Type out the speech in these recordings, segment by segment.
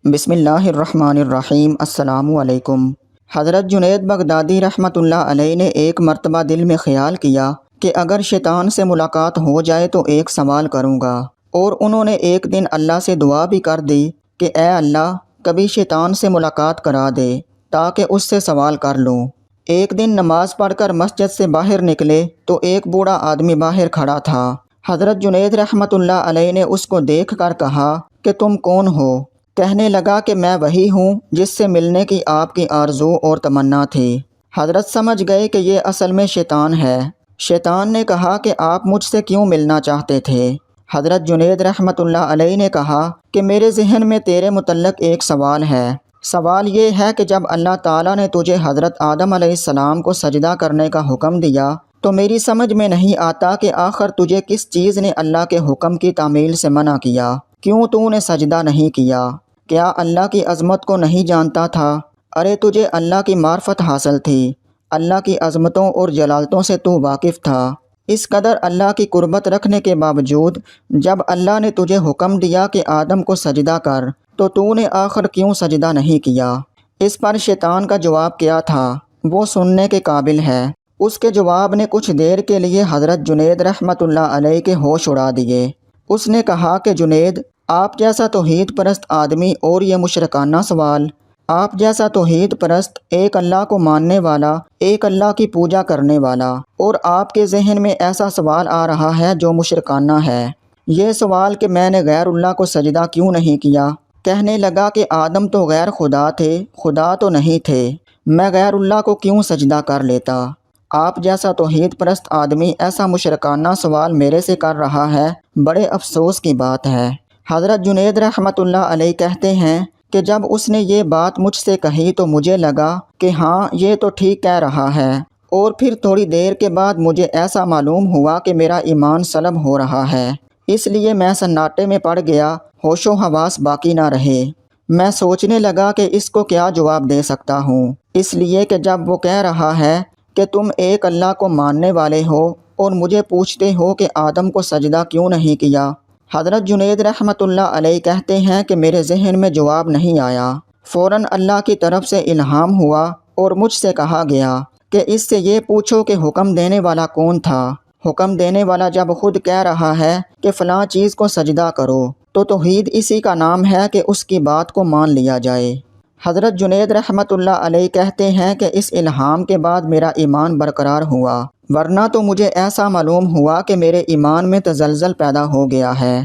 بسم اللہ الرحمن الرحیم۔ السلام علیکم۔ حضرت جنید بغدادی رحمۃ اللہ علیہ نے ایک مرتبہ دل میں خیال کیا کہ اگر شیطان سے ملاقات ہو جائے تو ایک سوال کروں گا، اور انہوں نے ایک دن اللہ سے دعا بھی کر دی کہ اے اللہ، کبھی شیطان سے ملاقات کرا دے تاکہ اس سے سوال کر لوں۔ ایک دن نماز پڑھ کر مسجد سے باہر نکلے تو ایک بوڑھا آدمی باہر کھڑا تھا۔ حضرت جنید رحمۃ اللہ علیہ نے اس کو دیکھ کر کہا کہ تم کون ہو؟ کہنے لگا کہ میں وہی ہوں جس سے ملنے کی آپ کی آرزو اور تمنا تھی۔ حضرت سمجھ گئے کہ یہ اصل میں شیطان ہے۔ شیطان نے کہا کہ آپ مجھ سے کیوں ملنا چاہتے تھے؟ حضرت جنید رحمۃ اللہ علیہ نے کہا کہ میرے ذہن میں تیرے متعلق ایک سوال ہے۔ سوال یہ ہے کہ جب اللہ تعالیٰ نے تجھے حضرت آدم علیہ السلام کو سجدہ کرنے کا حکم دیا تو میری سمجھ میں نہیں آتا کہ آخر تجھے کس چیز نے اللہ کے حکم کی تعمیل سے منع کیا؟ کیوں تو نے سجدہ نہیں کیا؟ کیا اللہ کی عظمت کو نہیں جانتا تھا؟ ارے تجھے اللہ کی معرفت حاصل تھی، اللہ کی عظمتوں اور جلالتوں سے تو واقف تھا۔ اس قدر اللہ کی قربت رکھنے کے باوجود جب اللہ نے تجھے حکم دیا کہ آدم کو سجدہ کر تو نے آخر کیوں سجدہ نہیں کیا؟ اس پر شیطان کا جواب کیا تھا وہ سننے کے قابل ہے۔ اس کے جواب نے کچھ دیر کے لیے حضرت جنید رحمۃ اللہ علیہ کے ہوش اڑا دیے۔ اس نے کہا کہ جنید، آپ جیسا توحید پرست آدمی اور یہ مشرکانہ سوال؟ آپ جیسا توحید پرست، ایک اللہ کو ماننے والا، ایک اللہ کی پوجا کرنے والا، اور آپ کے ذہن میں ایسا سوال آ رہا ہے جو مشرکانہ ہے۔ یہ سوال کہ میں نے غیر اللہ کو سجدہ کیوں نہیں کیا؟ کہنے لگا کہ آدم تو غیر خدا تھے، خدا تو نہیں تھے، میں غیر اللہ کو کیوں سجدہ کر لیتا؟ آپ جیسا توحید پرست آدمی ایسا مشرکانہ سوال میرے سے کر رہا ہے، بڑے افسوس کی بات ہے۔ حضرت جنید رحمۃ اللہ علیہ کہتے ہیں کہ جب اس نے یہ بات مجھ سے کہی تو مجھے لگا کہ ہاں یہ تو ٹھیک کہہ رہا ہے، اور پھر تھوڑی دیر کے بعد مجھے ایسا معلوم ہوا کہ میرا ایمان سلب ہو رہا ہے۔ اس لیے میں سناٹے میں پڑ گیا، ہوش و حواس باقی نہ رہے۔ میں سوچنے لگا کہ اس کو کیا جواب دے سکتا ہوں، اس لیے کہ جب وہ کہہ رہا ہے کہ تم ایک اللہ کو ماننے والے ہو اور مجھے پوچھتے ہو کہ آدم کو سجدہ کیوں نہیں کیا۔ حضرت جنید رحمۃ اللہ علیہ کہتے ہیں کہ میرے ذہن میں جواب نہیں آیا۔ فوراً اللہ کی طرف سے الہام ہوا اور مجھ سے کہا گیا کہ اس سے یہ پوچھو کہ حکم دینے والا کون تھا۔ حکم دینے والا جب خود کہہ رہا ہے کہ فلاں چیز کو سجدہ کرو تو توحید اسی کا نام ہے کہ اس کی بات کو مان لیا جائے۔ حضرت جنید رحمۃ اللہ علیہ کہتے ہیں کہ اس الہام کے بعد میرا ایمان برقرار ہوا، ورنہ تو مجھے ایسا معلوم ہوا کہ میرے ایمان میں تزلزل پیدا ہو گیا ہے۔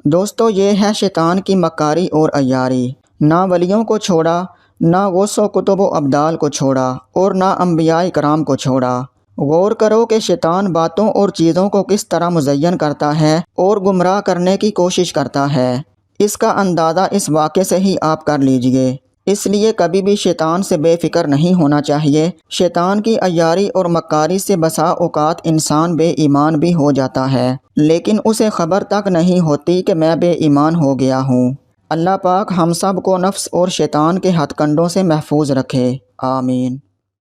دوستو، یہ ہے شیطان کی مکاری اور عیاری۔ نہ ولیوں کو چھوڑا، نہ غوث و کتب و ابدال کو چھوڑا، اور نہ انبیاء کرام کو چھوڑا۔ غور کرو کہ شیطان باتوں اور چیزوں کو کس طرح مزین کرتا ہے اور گمراہ کرنے کی کوشش کرتا ہے۔ اس کا اندازہ اس واقعے سے ہی آپ کر لیجئے۔ اس لیے کبھی بھی شیطان سے بے فکر نہیں ہونا چاہیے۔ شیطان کی عیاری اور مکاری سے بسا اوقات انسان بے ایمان بھی ہو جاتا ہے، لیکن اسے خبر تک نہیں ہوتی کہ میں بے ایمان ہو گیا ہوں۔ اللہ پاک ہم سب کو نفس اور شیطان کے ہتھ کنڈوں سے محفوظ رکھے، آمین۔